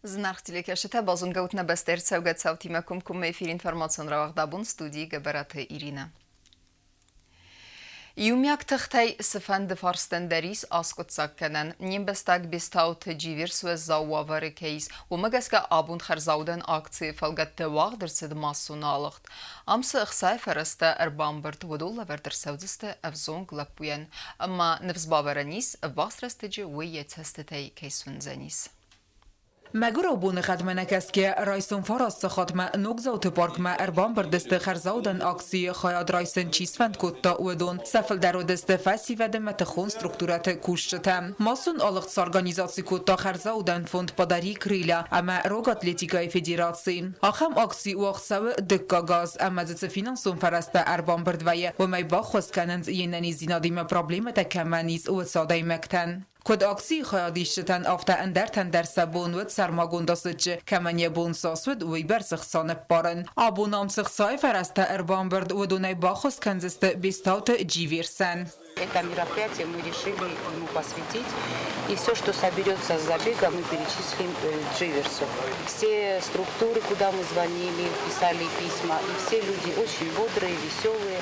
Znachtilekashite bazun gautna bester sevgat savtimakum kum efir informasyon ravagdabun studi geberatı Irina. Yumyak tıhtay sıfan farsten deris askut sakkanan nimbestag bistaut civir ve zawavare keis u magaska abund kharzaudan akции falgat tewagder sid masunalıgt. Amsa ıxsay ferasta erbambert vudulla verder sevdiste evzong lapuyen ama nefzbavaranis vasrasteci ve yetsestetay keisvenzanis. مگرو بون خدمه است که رایسون فراست خاتمه نگذات پارک ما اربان بر دست خرزاودن آکسی خیاد رایسن چیزفند کتا ودون سفل در دست فسی و دمت خون سترکتورات کوشتم ماسون آلخت سارگانیزاسی کتا خرزاودن فوند پادری کریلا اما روگ اتلتیکای فدراسی آخم آکسی وقت سو دکا گاز اما زت فینانسون فراست اربان بردویه و می باخوز کنند یننی زینادیم پرابلم تکمانیز و ساده مکتن کد آکسی خیادیشتن آفته اندرتن در سبون ود سرماگونداسج کمانی بون ساسود وی برسخ سانب بارن آبونام سخصای فرسته اربان برد و دونای باخوز کنزست بیستاوت جیویرسن. Это мероприятие мы решили ему посвятить, и все, что соберется с забега, мы перечислим Дживерсу. Все структуры, куда мы звонили, писали письма, и все люди очень бодрые, веселые,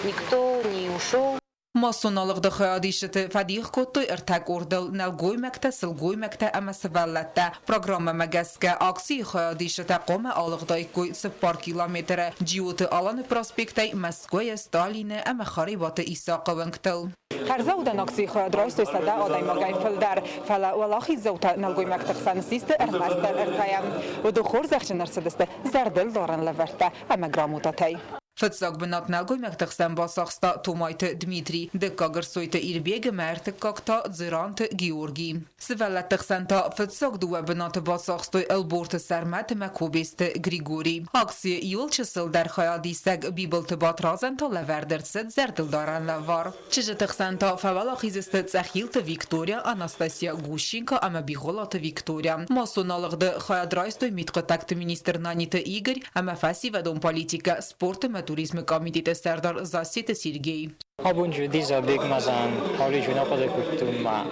никто не ушел. ماسونالق د خیادیشت فدیخ کتو ارتک اردل نلگوی مکته سلگوی مکته اما سولته پروگرام مگسکه آکسی خیادیشت قوم آلق دایکوی سپار کیلومتر جیوت آلان پراسپیکتی مسکوی ستالین اما خریبات ایساق ونکتل خرزاودن آکسی خیاد رایست سده آدای مگای فلدر فلا ولاخی زوتا نلگوی مکته خسانسیست ارمستر ارتایم و دو خور زخشن ارسدست زردل دارن لورته اما گراموتاتی فتساق بنات نلگوی مکتخسن با ساخستا تومایت دمیتری دکاگر سویت ایربیگ مرت کاکتا زرانت گیورگی سولت تخسن تا فتساق دوه بنات با ساخستوی البورت سرمت مکوبیست گریگوری اکسی یول چسل در خیادی سگ بیبلت بات رازن تا لوردر سد زردل دارن لوار چجه تخسن تا فولا خیزست تخیلت ویکتوریا آناستاسیا گوشینکا اما بیغولات ویکتوریا ماسونالق ده خیاد رایستوی میتقتکت مینیستر نانیت ایگر اما فاسی و دون پالیتیکا سپورت توریسم کامیتیت سردار زاسیت سیرگی. آبونجو دیزا بیگ مزن حالی جونا خود کتوم ما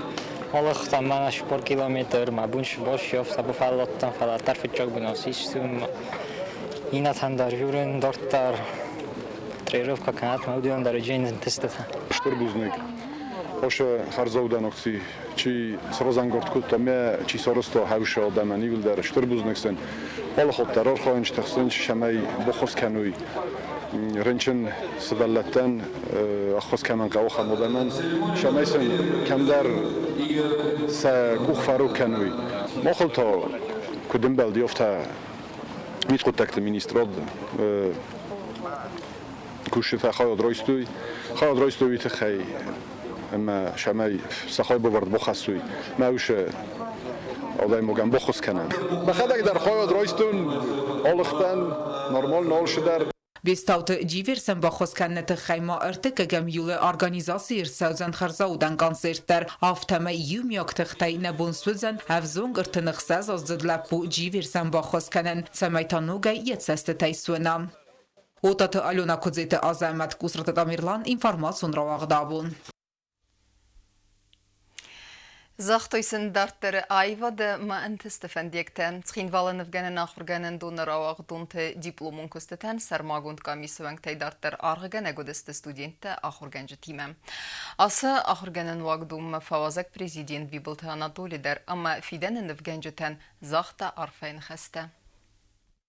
آلخت منش پر کیلومتر ما بونش باش یافت ابو فلاتن فلاتر فچاق بناسیستم اینا تندار یورن دارتر تریروف که کنات مودیان در جین تستتن. شتربوزنگ باشه خرزاودن اکسی چی سرازنگارد کت می چی سراستا هوش آدمانی ول در شتربوزنگسن حالا خود ترار خواهنش تخسن شمی بخوز کنوی رنچن سبلتن اخوز کمان قوا خمودمان شمیسن کم در سکوخ فرو کنوی ما خلطا کدوم بلدی افته میت خود تکت مینیستراد کوشت خواهد رایستوی تخی اما شمی سخای بورد بخصوی موش آدای مگم بخوز کنن بخدک در خواهد رایستون آلختن نرمال نال شدر بیستاوت جیویرسن با خوز کنت خیما ارتک گم یول ارگانیزاسی ارسازن خرزاودن کانسرتر آفتمه یومیاک تختی نبون سوزن هفزونگ ارتنخساز از زدلپو جیویرسن با خوز کنن سمیتانوگه یتسست تیسونم اوتات آلونا کدزیت آزامت کسرت دامیرلان اینفارماسون را واقدابون Zachtuysen darter ayvada ma antistefendiyekten txinvalan evgenen axurgenen donar avaq donte diplomun kusteten sermagund kamisuengtay darter arggen egodeste studente axurgenci timem. Asa axurgenen vaqdum favazak prezident bibilte Anatolider ama fidenen evgenceten zaxta arfeyn xeste.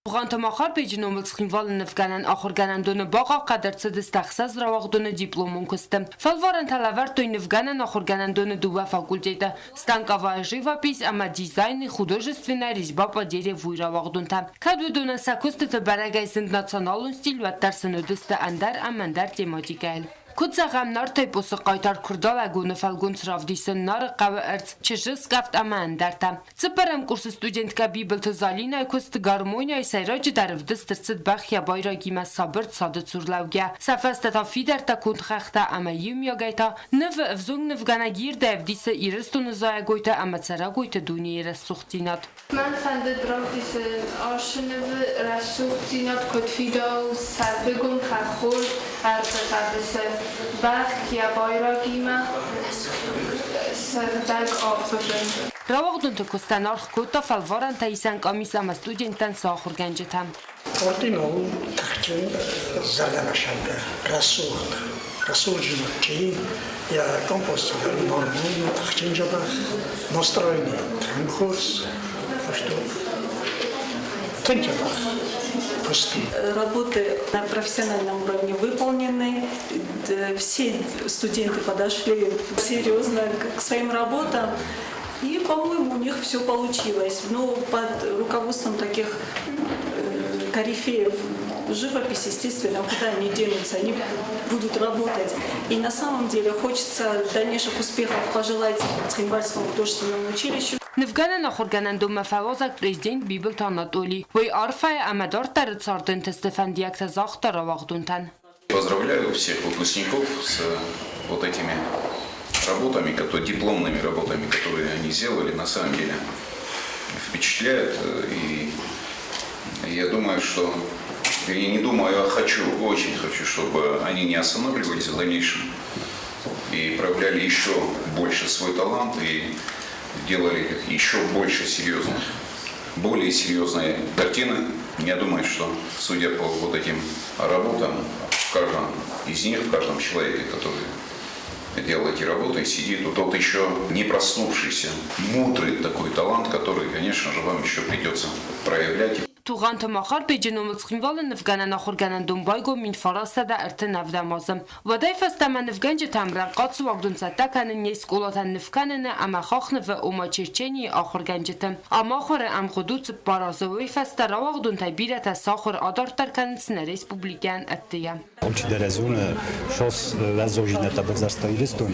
بغانت ماخر بیجنومل تخینوال نفگانن آخرگانن دونه باقا قدر صد استخصاص رواق دونه دیپلومون کستم فالوارن تلاور توی نفگانن آخرگانن دونه دوه فاکولتیتا ستانکاوا جیوا پیس اما دیزاین خودروژستوینه ریزبا پا دیره وی رواق دونتم کدو دونه ساکوست تبرگای سند ناتسانالون ستیل و در سندست اندر امندر تیماتیکل کدزاغم نار تایپوس قایتار کردال اگونه فالگونس رافدیسن نار قوه ارز چشس گفت اما اندرتم سپرم کورس استودنت که بیبلت زالینای کست گارمونیای سیراج درف دسترسد بخیا بایراگیمه صابرد سادت سورلوگه سفسته تا فیدر تا کند خخته اما یوم یا گیتا نف افزونگ نفگانه گیر دیفدیس ایرستو نزای گویتا اما سرا گویتا دونی ایرست سختینات من فنده درافدیس آشنو رسوختینات کد فیداو سربگون خخور عرض قبسه Bach, ja, Beuragima, Serdag, Opfergen. Ravagdun kustan arx kota falvaran taisan kamis ama studentan sahur gencetem. Ordinal tahkim zalanashanda Rasul Жинки, я композитор нормально tahkim joba настроение tranquils, что тенчаба просто. Работы на профессиональном уровне выполнены, все студенты подошли серьезно к своим работам. И, по-моему, у них все получилось. Но под руководством таких корифеев живописи, естественно, куда они денутся, они будут работать. И на самом деле хочется дальнейших успехов пожелать Цхинвальскому художественному училищу. Невганан ахорганан до мафавазак президент Библ Танатоли. Вой арфай амадар тарыцардын тестефандиякта захта равагдунтан. Поздравляю всех выпускников с вот этими работами, дипломными работами, которые они сделали, на самом деле впечатляют. И я думаю, что, вернее, не думаю, а хочу, очень хочу, чтобы они не останавливались в дальнейшем и проявляли еще больше свой талант и делали еще больше серьезных, более серьезные картины. Я думаю, что, судя по вот этим работам, в каждом из них, в каждом человеке, который делал эти работы, сидит вот тот еще не проснувшийся, мудрый такой талант, который, конечно же, вам еще придется проявлять. Туған тымақар бейдженомыл цхинвалы Невганан ахорганан думбайго мин фараса да эрте навдамазым. Вадай фастама Невганже тамран қатсы вагдун саттаканын не сколатан Невгананы ама хахны в ума черчени ахорганжетым. Ама ахоры амхуду цып баразовый фастара вагдун табирата сахар адартарканын сына республикан әттия. Olči derezun šos vezojine tabazarstayistun.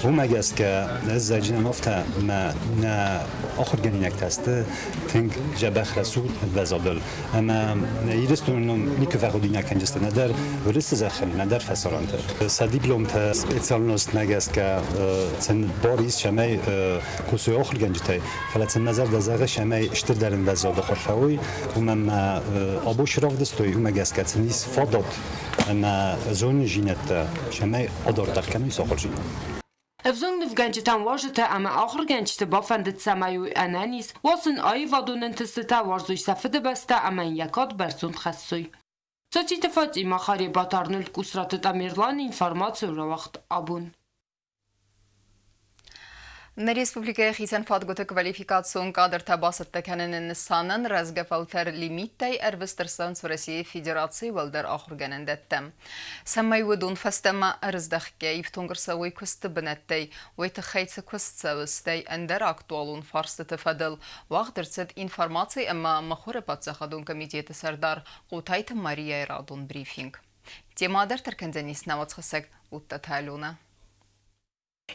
Umegeske ezajine nofta na ahorganinek teste think jabach rasul vezadel. Ama iristun nikverodinek kanjeste nader vriste zakhel nader fasalante. Sa diplom ta specialnost nageske sen Boris şamay kusu ahorganjitay. Falatsen nazar dazagı şamay iştirderin vezada xorfawi. Umma abu shravdestoy umegeske nis fadot. أما زون جينات شماي أدور تركني ساخر جين. أفزون نفجنجتان واجته أما آخر جنجت بافند سمايو أنانيس وصن أي وادون انتستا وارزوي سفد بستا أما يكاد برسون خصوي. تأتي تفاجئ ما خاري باتارنل كسرة تاميرلان إنفورماتيو روقت أبون. На республикая хитен фадготы квалификацион кадр табасат текенен нисанын разгафалтер лимиттай эрвестерсанс в России Федерации валдер ахурганен деттем. Самай выдун фастема раздахке и в тунгрсовой кусты бенеттай, уйтахайцы кустсавыстай эндер актуалун фарсты тефадыл. Вахдерцет информации эмма махуры подсахадун комитеты сардар кутайты Мария Ирадун брифинг. Темадер теркенденис навацхасек утта талюна.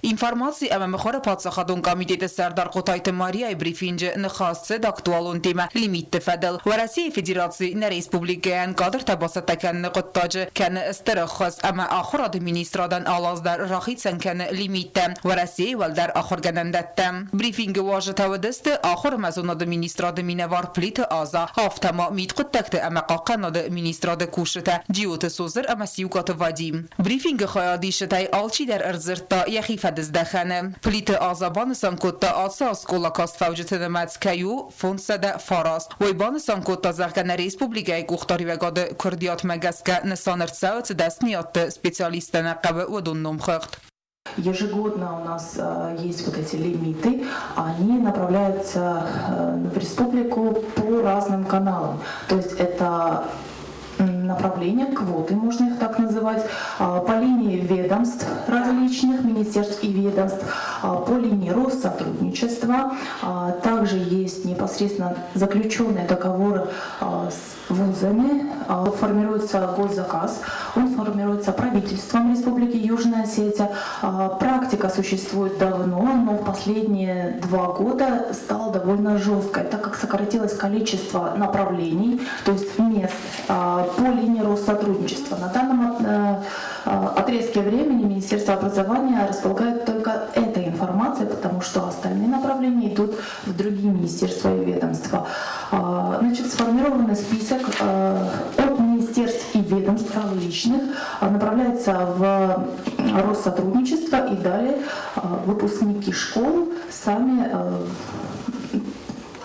Информации о мехоре подсахадун комитета Сардар Кутайты Мария брифинже нахасцед актуалун тема лимит тефадл. В России Федерации на республикан кадр табасатакан нقطاج كان استرخص أما آخر администрадан алаздар рахицен كان лимитем. В России والدر آخر генендеттем. Брифинг واجه تودست آخر مزون администрады миневар плит آزا. هافتما ميت قطكت أما قاقن администрады كوشته جيوت سوزر أما سيوكات واديم. بريفинг خياديشتاي آلچي در ارزرتا يخي فدزدخانه. پلیت آزابان سانکوتا آساس کولاکاست فوجت نمت کیو فونسد فاراست. وی بان سانکوتا زخگن ریسپوبلیکای گوختاری وگاد کردیات مگسکه نسانرد ساوت دستنیات специалистен قبه و دون نمخخت. Ежегодно у нас есть вот эти лимиты, они направляются в республику по разным каналам. То есть это направления, квоты, можно их так называть, по линии ведомств различных, министерств и ведомств, по линии Россотрудничества. Также есть непосредственно заключенные договоры с вузами, формируется госзаказ, он формируется правительством Республики Южная Осетия. Практика существует давно, но в последние 2 года стала довольно жесткой, так как сократилось количество направлений, то есть мест по линии Россотрудничества. На данном отрезке времени Министерство образования располагает только этой информацией, потому что остальные направления идут в другие министерства и ведомства. Значит, сформированный список от министерств и ведомств различных направляется в Россотрудничества, и далее выпускники школ сами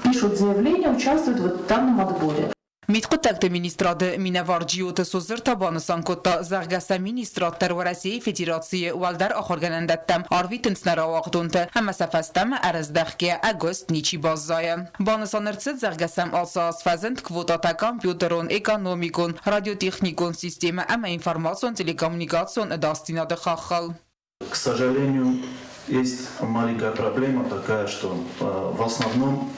пишут заявление, участвуют в данном отборе. Mitqutaqda ministrada Minavarjiyot sozirta Banasankota Zargasa ministrator wa Rossiya Federatsiya Valdar oxorganandattam Arvitinsnara waqtunta Hamasafastam Arazdaqga Agost Nichi Bazzaya. Banasanırtsit Zargasam alsas fazend kvotata kompüteron ekonomikon radiotexnikon sistema ama информацион телекоммуникацион дастинада хахал. К сожалению, есть маленькая проблема такая, что в основном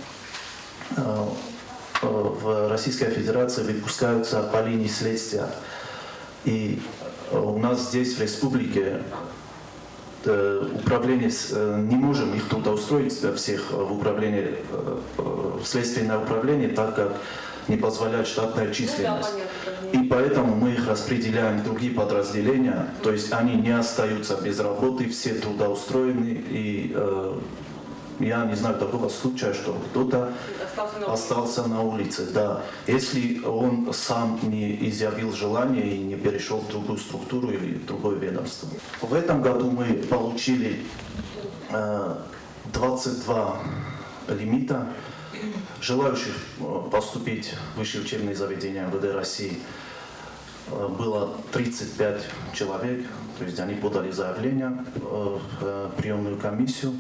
в Российской Федерации выпускаются по линии следствия. И у нас здесь, в республике, управление, не можем их трудоустроить всех в управление, в следственное управление, так как не позволяет штатная численность. И поэтому мы их распределяем в другие подразделения, то есть они не остаются без работы, все трудоустроены. И я не знаю такого случая, что кто-то остался на улице. Да. Если он сам не изъявил желание и не перешел в другую структуру или в другое ведомство. В этом году мы получили 22 лимита желающих поступить в высшие учебные заведения МВД России. Было 35 человек, то есть они подали заявление в приемную комиссию.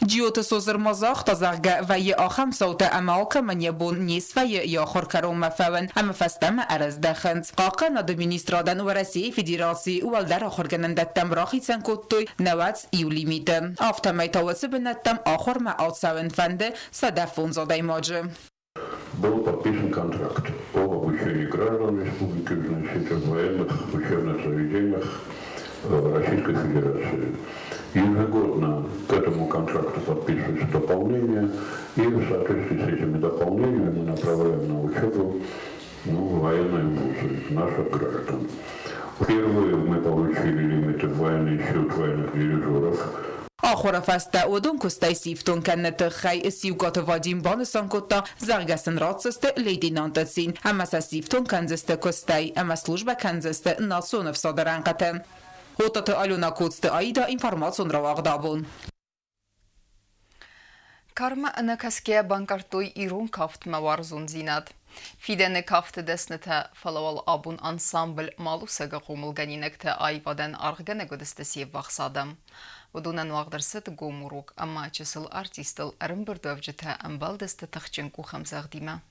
Джиота созер мазах тазарга вая ахам саута амалка маньябун нисвая я хоркаром мафавен амфастам араздахант قاقا ناد администрадан و Россия Федерации والدار آخرگنندتم راخی سنکوتوی نوات یولیمیده آفتمی تاوتس بنتم آخر ما آتساون فنده صدفون زاده ماجه. Был подписан контракт о обучении граждан Республики Южная Осетия в военных учебных заведениях Российской Федерации. Ежегодно к этому контракту подписывается дополнение, и в соответствии с этими дополнениями мы направляем на учебу военные вузы наших граждан. Впервые мы получили лимиты в военный счет военных дирижеров. آخر فسته اودون کستای سیفتون کنت خی سیوگات وادیم بانسان کتا زرگسن راتسست لیدینانت سین اما سیفتون کنزست کستای اما служба کنزست ناسون افسادران قطن. Хотата Алена Коцте Аида информацион равагдабун. Karma nakaskia bankartoi irun kaft mawarzun zinad. Fidene kaft desnete falawal abun ensemble malusaga qomulganinekte ayvadan argana godestesi vaqsadam. Udunan waqdarset gomuruk amma çısıl artistel arımbırdövcete ambaldeste taxçinku xamzagdima.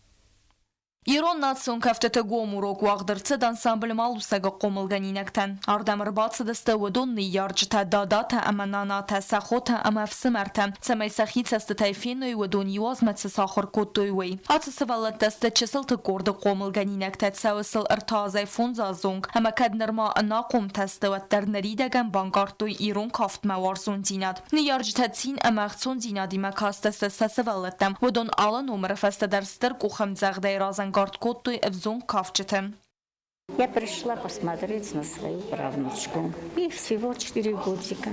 Ирон национ кафтата гомурок вагдырцыд ансамбль малусага қомылганинактан. Ардамыр бацыдысты удунны ярджта дадата амананата сахота амафсымарта. Самай сахицасты тайфеной удун юазматсы сахар коттойвей. Ацысы валаттасты чысылты горды қомылганинакта цавысыл ыртазай фунза зонг. Ама каднырма нақом тасты ваттарнаридаган бангартой ирон кафтма варзун динад. Ни ярджта цин амахцун динадима кастасты сасы валаттам. Удун ала номер фастадарстыр кухамзагдай разан Я пришла посмотреть на свою правнучку. Ей всего 4 годика.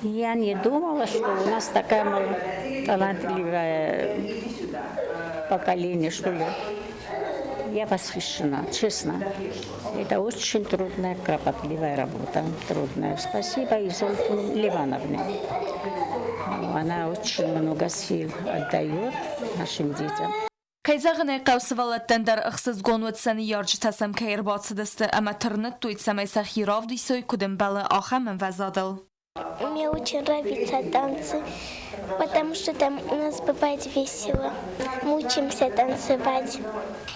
Я не думала, что у нас такая талантливое поколение, что ли. Я восхищена, честно. Это очень трудная, кропотливая работа. Трудная. Спасибо Изольфе Ливановне. Она очень много сил отдает нашим детям. Кайзагыны қаусывалаттан дар ықсыз гонуатсаны ярджы тасам кайыр бацыдысты, ама тырныт туйт самай сахирав дүйсой кудымбалы ахамын вазадыл. Мне очень нравятся танцы, потому что там у нас бывает весело. Мы учимся танцевать.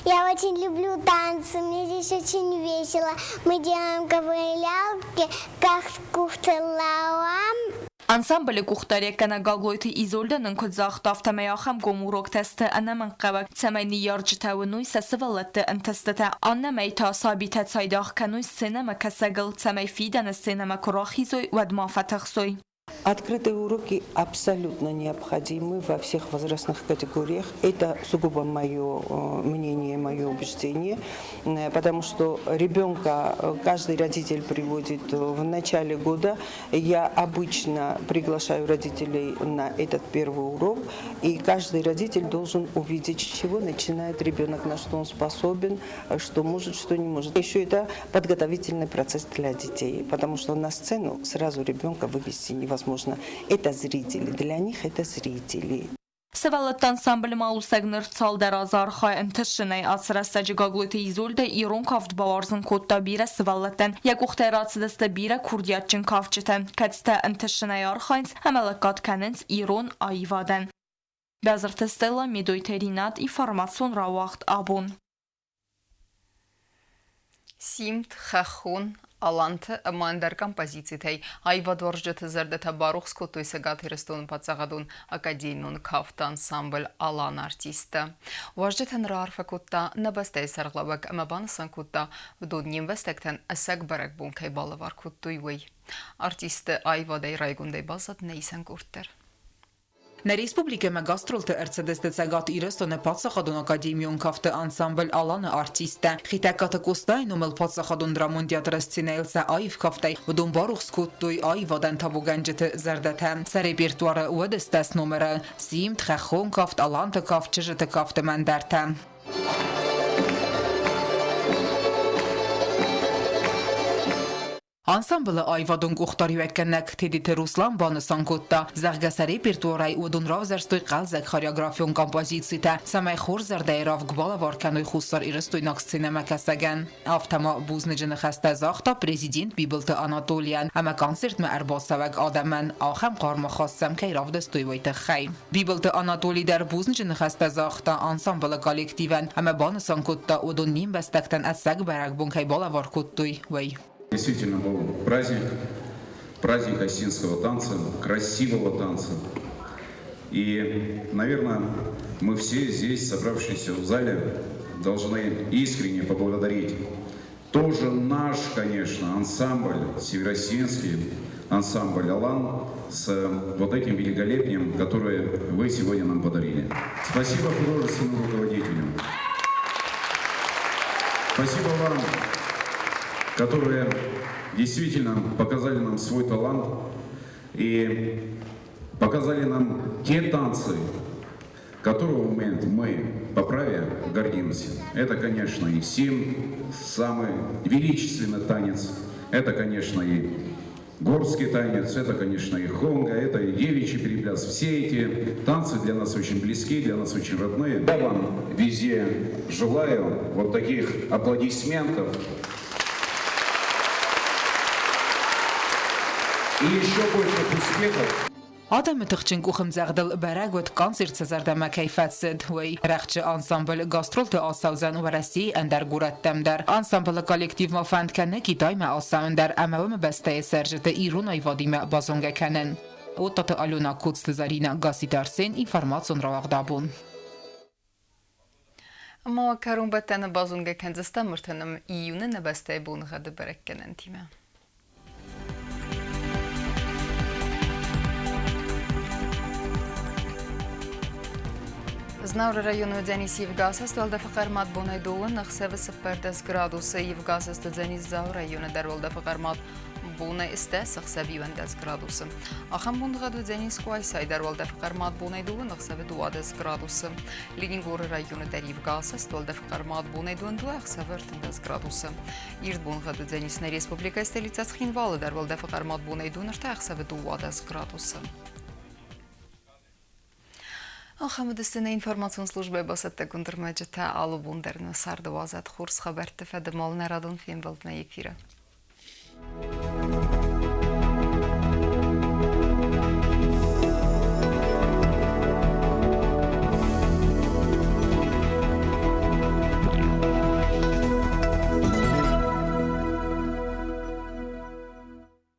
Я очень люблю танцы, мне здесь очень весело. Мы делаем ковылялки, как куфталалам. Ансамбль кухтареккана галглойты изольданын кудзах тафтамаяхам гомурок тесты анамын қабак цамайни ярджтауынуй сасывалатты антастата аннамай та сабита цайдах кануй синема касагыл цамай фидана синема курахизой вадма фатахсой. Открытые уроки абсолютно необходимы во всех возрастных категориях. Это сугубо мое мнение, мое убеждение, потому что ребенка каждый родитель приводит в начале года. Я обычно приглашаю родителей на этот первый урок, и каждый родитель должен увидеть, с чего начинает ребенок, на что он способен, что может, что не может. Еще это подготовительный процесс для детей, потому что на сцену сразу ребенка вывести невозможно. Это зрители, для них это зрители. Սվալտ անսամբլը մալուսագներ ցալդարազար խայ ընթշնայ ասրասաճ գագլույթի իզոլդը իրոն կավտ բավարզն կոտտաբիրը սվալտեն յակուխտերացդստը բիրը քուրդիաչին կավճտը կացտը ընթշնայ արխայնց համալակատ կանենց իրոն այվադեն Բազրտստելը միդոյթերինատ ինֆորմացիոն ռավախտ աբուն Սիմտ խախուն Alantı mandar kompozitsiyay ayvadorjete zerdete baruch skotoy segatiristun patsağadun akademiyun kaft ansambl alan artista. Vajjeten rarfa kutta nabastay sarglabak ama bansan kutta vdodnim vestekten asag barak bunkay balavar kuttuyway. Artista ayvaday raygunday bazat neysen kurter. Na Respublike me gastrolte ercedestecegat irestone patsachadun akademion kafte ansambl alan artiste. Khitakata kostay numel patsachadun dramondiat rescinelsa ayv kaftay vdon baruch skuttoy ayvadan tabuganjete zerdetem. Se repertuare uedestes numere simt khachon kaft alante kaft chjete kafte mandertem. Ansamblı ayvadun kuxtariyekkennek tedite Ruslan banısan kutta. Zergese repertuaray udun ravzerstoy qalzek choreografiyon kompozitsite. Samay xorzerdey rav gbala varkanoy xussar iristoynak sinemekesegen. Aftama buznecini xeste zaxta prezident bibilte Anatolian. Ama konsert me erbasaveg ademen. Axem qarma khassem kay ravdestoy vayte xay. Bibilte Anatoli der buznecini xeste zaxta ansamblı kollektiven. Ama banısan kutta udun nim bestekten etseg berekbun kay bala var kuttoy vay. Действительно был праздник осетинского танца, красивого танца. И, наверное, мы все здесь, собравшиеся в зале, должны искренне поблагодарить тоже наш, конечно, ансамбль, северосетинский ансамбль «Алан» с вот этим великолепием, которое вы сегодня нам подарили. Спасибо художественному руководителю. Спасибо вам, которые действительно показали нам свой талант и показали нам те танцы, которого мы по праве гордимся. Это, конечно, и Сим, самый величественный танец, это, конечно, и горский танец, это, конечно, и хонга, это и девичий перепляс. Все эти танцы для нас очень близки, для нас очень родные. Я вам везде желаю вот таких аплодисментов. И еще больше успехов. Adam tixchin kuchim zagdal baragot konzert sezerdeme keyfetsid way rexçi ansambl gastrolte asawzen u rasi ender gurettem der ansambl kollektiv ma fand keneki dayme asawender amawme beste serjete irunay vadime bazonge kenen Otat Aluna Kutztezarina Gasitarsen informacion ravagdabun. Ma karun beten bazonge kenzestem murtanım iyune nebeste bun gade berekkenen time. Знавр району Дзенис Евгасас, толда фақармат бонайдуын, нақсавы 0 градусы Евгасас Дзенис Зау району дарволда фақармат бонай исте 10 градусы. Ахам бундгаду Дзенис Куайсай дарволда фақармат бонайдуын, нақсавы 20 градусы. Ленингор району дар Евгасас, толда фақармат бонайдуын, 10 градусы. Ирд бундгаду Дзенис на республика столица Схинвалы дарволда фақармат бонайдуын, 20 градусы. Хамидистина информацион службе басатта гундермаджата алу бундерна сардавазат хурс хабарты федемал нарадон фин болтна ефира.